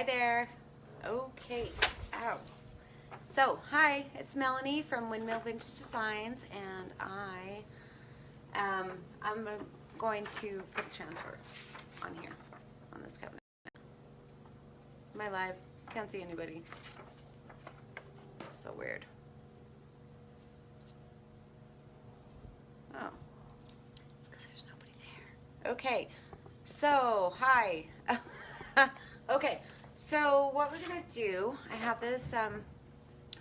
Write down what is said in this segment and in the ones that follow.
Hi there. Okay. Ow. So, hi, it's Melanie from Windmill Vintage Designs, and I'm going to put a transfer on here, on this cabinet. Am I live? Can't see anybody. So weird. Oh, it's because there's nobody there. Okay. So, hi. Okay. So what we're gonna do, I have this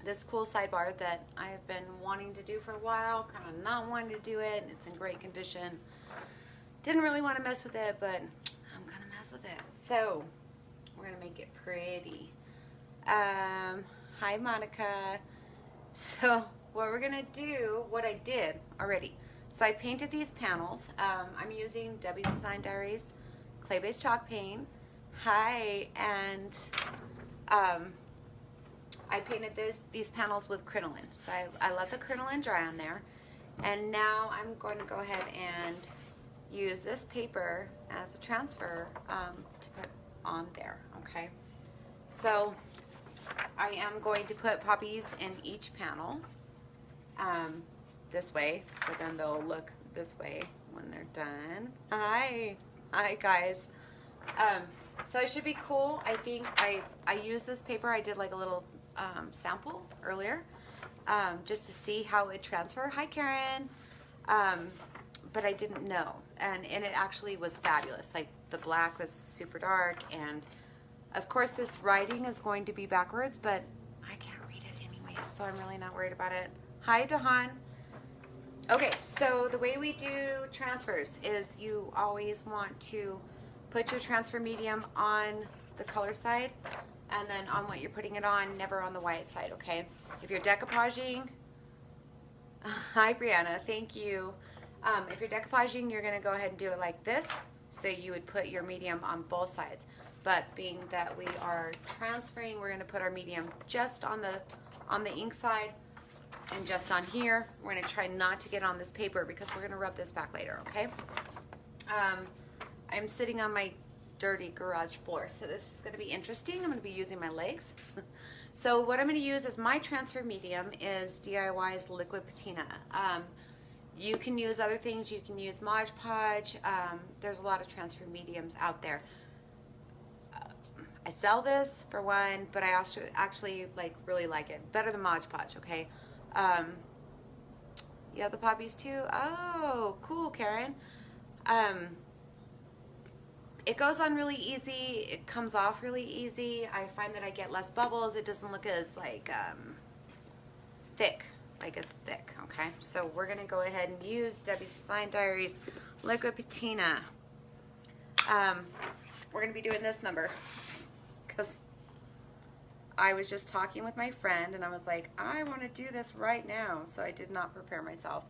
this cool sidebar that I've been wanting to do for a while, kind of not wanting to do it. It's in great condition. Didn't really want to mess with it, but I'm gonna mess with it. So we're gonna make it pretty. Hi Monica. So what we're gonna do, what I did already. So I painted these panels. I'm using Debbie's Design Diaries clay-based chalk paint. Hi, and I painted these panels with crinoline. So I let the crinoline dry on there, and now I'm going to go ahead and use this paper as a transfer to put on there. Okay, so I am going to put poppies in each panel this way, but then they'll look this way when they're done. Hi guys. So it should be cool. I think I used this paper. I did like a little sample earlier just to see how it transfer. Hi Karen. But I didn't know, and it actually was fabulous. Like the black was super dark, and of course this writing is going to be backwards, but I can't read it anyway, so I'm really not worried about it. Hi Dahan. Okay, so the way we do transfers is you always want to put your transfer medium on the color side, and then on what you're putting it on, never on the white side, okay? If you're decoupaging, hi Brianna, thank you. If you're decoupaging, you're gonna go ahead and do it like this. So you would put your medium on both sides. But being that we are transferring, we're gonna put our medium just on the ink side and just on here. We're gonna try not to get on this paper because we're gonna rub this back later, okay? I'm sitting on my dirty garage floor, so this is going to be interesting. I'm going to be using my legs. So what I'm going to use as my transfer medium is DIY's liquid patina. You can use other things. You can use Mod Podge. There's a lot of transfer mediums out there. I sell this for one, but I also actually really like it. Better than Mod Podge, okay? You have the poppies too? Oh, cool, Karen. It goes on really easy. It comes off really easy. I find that I get less bubbles. It doesn't look as thick, okay? So we're gonna go ahead and use Debbie's Design Diaries liquid patina. We're gonna be doing this number because I was just talking with my friend and I was like, I want to do this right now, so I did not prepare myself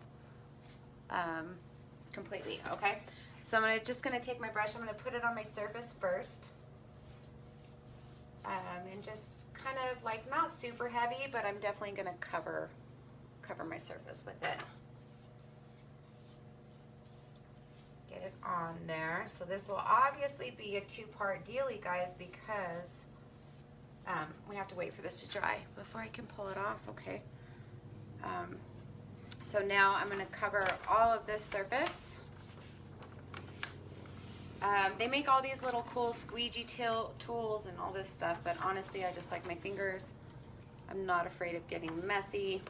completely, okay? So I'm just going to take my brush, I'm going to put it on my surface first, and just kind of not super heavy, but I'm definitely going to cover my surface with it. Get it on there. So this will obviously be a two-part dealie, guys, because we have to wait for this to dry before I can pull it off, okay? So now I'm going to cover all of this surface. They make all these little cool squeegee tools and all this stuff, but honestly I just like my fingers. I'm not afraid of getting messy,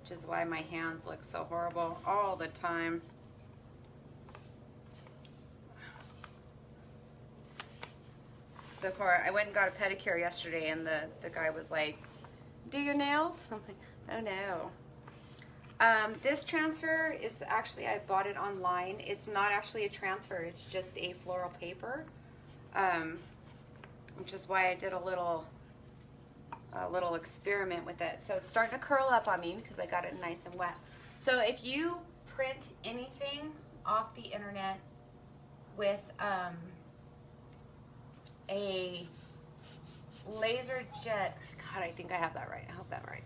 which is why my hands look so horrible all the time. I went and got a pedicure yesterday, and the guy was like, do your nails? I'm like, oh no. This transfer is actually, I bought it online. It's not actually a transfer, it's just a floral paper, which is why I did a little experiment with it. So it's starting to curl up on me because I got it nice and wet. So if you print anything off the internet with a laser jet, God, I think I have that right. I hope that right.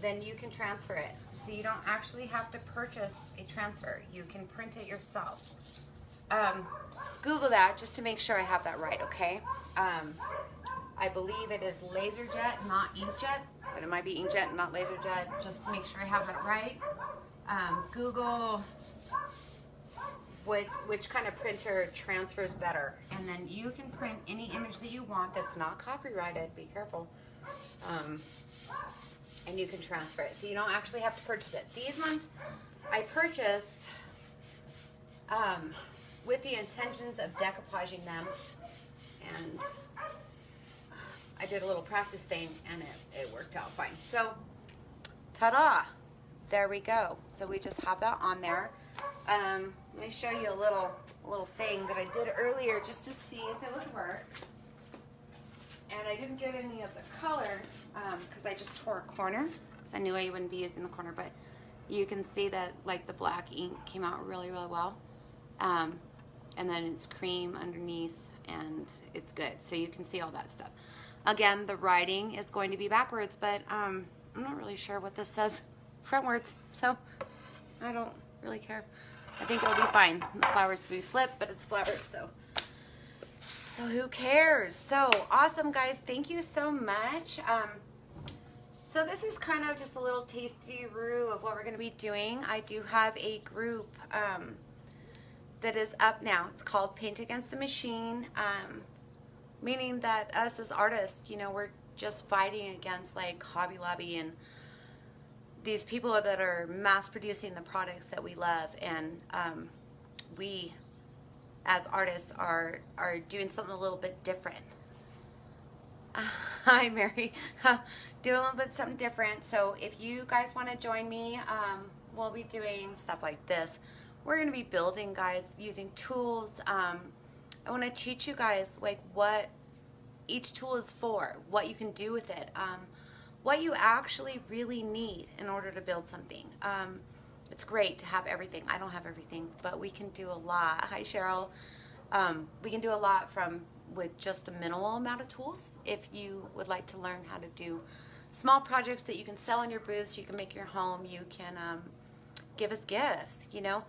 Then you can transfer it. So you don't actually have to purchase a transfer. You can print it yourself. Google that just to make sure I have that right, okay? I believe it is LaserJet, not inkjet, but it might be inkjet, not LaserJet, just to make sure I have that right. Google which kind of printer transfers better, and then you can print any image that you want that's not copyrighted. Be careful. And you can transfer it, so you don't actually have to purchase it. These ones I purchased with the intentions of decoupaging them, and I did a little practice thing, and it worked out fine. So, ta-da! There we go. So we just have that on there. Let me show you a little thing that I did earlier just to see if it would work. And I didn't get any of the color because I just tore a corner because I knew I wouldn't be using the corner, but you can see that like the black ink came out really, really well. And then it's cream underneath and it's good. So you can see all that stuff. Again, the writing is going to be backwards, but I'm not really sure what this says frontwards, so I don't really care. I think it'll be fine. The flowers will be flipped, but it's flowers, so who cares? So awesome, guys. Thank you so much. So this is kind of just a little tasty-roo of what we're going to be doing. I do have a group that is up now. It's called Paint Against the Machine, meaning that us as artists, you know, we're just fighting against like Hobby Lobby and these people that are mass producing the products that we love, and we as artists are doing something a little bit different. Hi, Mary. Doing a little bit something different. So if you guys want to join me, we'll be doing stuff like this. We're going to be building, guys, using tools. I want to teach you guys like what each tool is for, what you can do with it, what you actually really need in order to build something. It's great to have everything. I don't have everything, but we can do a lot. Hi, Cheryl. We can do a lot with just a minimal amount of tools. If you would like to learn how to do small projects that you can sell in your booths, you can make your home, you can give us gifts, you know.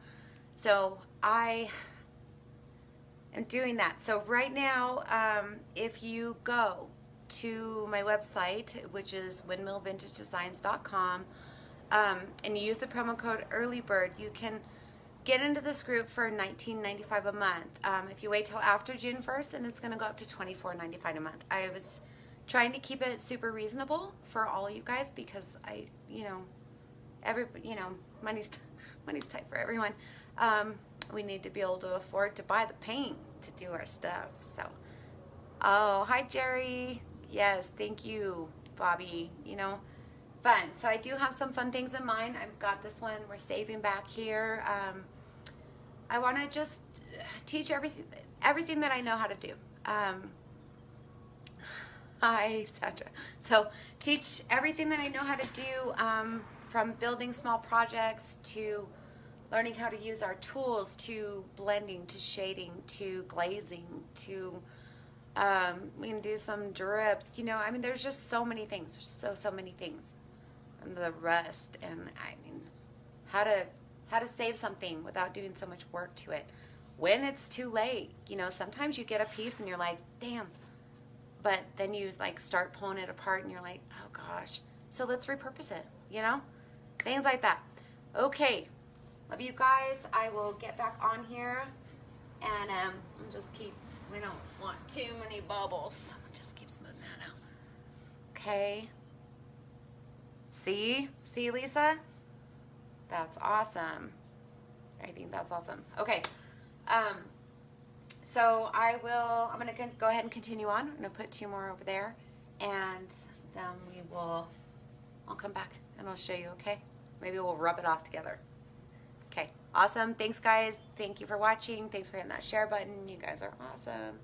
So I am doing that. So right now, if you go to my website, which is windmillvintagedesigns.com, and you use the promo code EARLYBIRD, you can get into this group for $19.95 a month. If you wait till after June 1st, then it's going to go up to $24.95 a month. I was trying to keep it super reasonable for all you guys because money's tight for everyone. We need to be able to afford to buy the paint to do our stuff. So, oh, hi Jerry. Yes, thank you, Bobby. You know, fun. So I do have some fun things in mind. I've got this one we're saving back here. I want to just teach everything that I know how to do. Hi, Sandra. So teach everything that I know how to do, from building small projects to learning how to use our tools, to blending, to shading, to glazing, to we can do some drips. You know, I mean, there's just so many things. There's so many things. And the rest, and I mean, how to save something without doing so much work to it when it's too late. You know, sometimes you get a piece and you're like, damn, but then you like start pulling it apart and you're like, oh gosh, so let's repurpose it, you know, things like that. Okay, love you guys. I will get back on here and just we don't want too many bubbles. Just keep smoothing that out. Okay. See, Lisa? That's awesome. I think that's awesome. Okay. So I'm going to go ahead and continue on. I'm going to put 2 more over there, and then I'll come back and I'll show you, okay? Maybe we'll rub it off together. Okay. Awesome. Thanks, guys. Thank you for watching. Thanks for hitting that share button. You guys are awesome.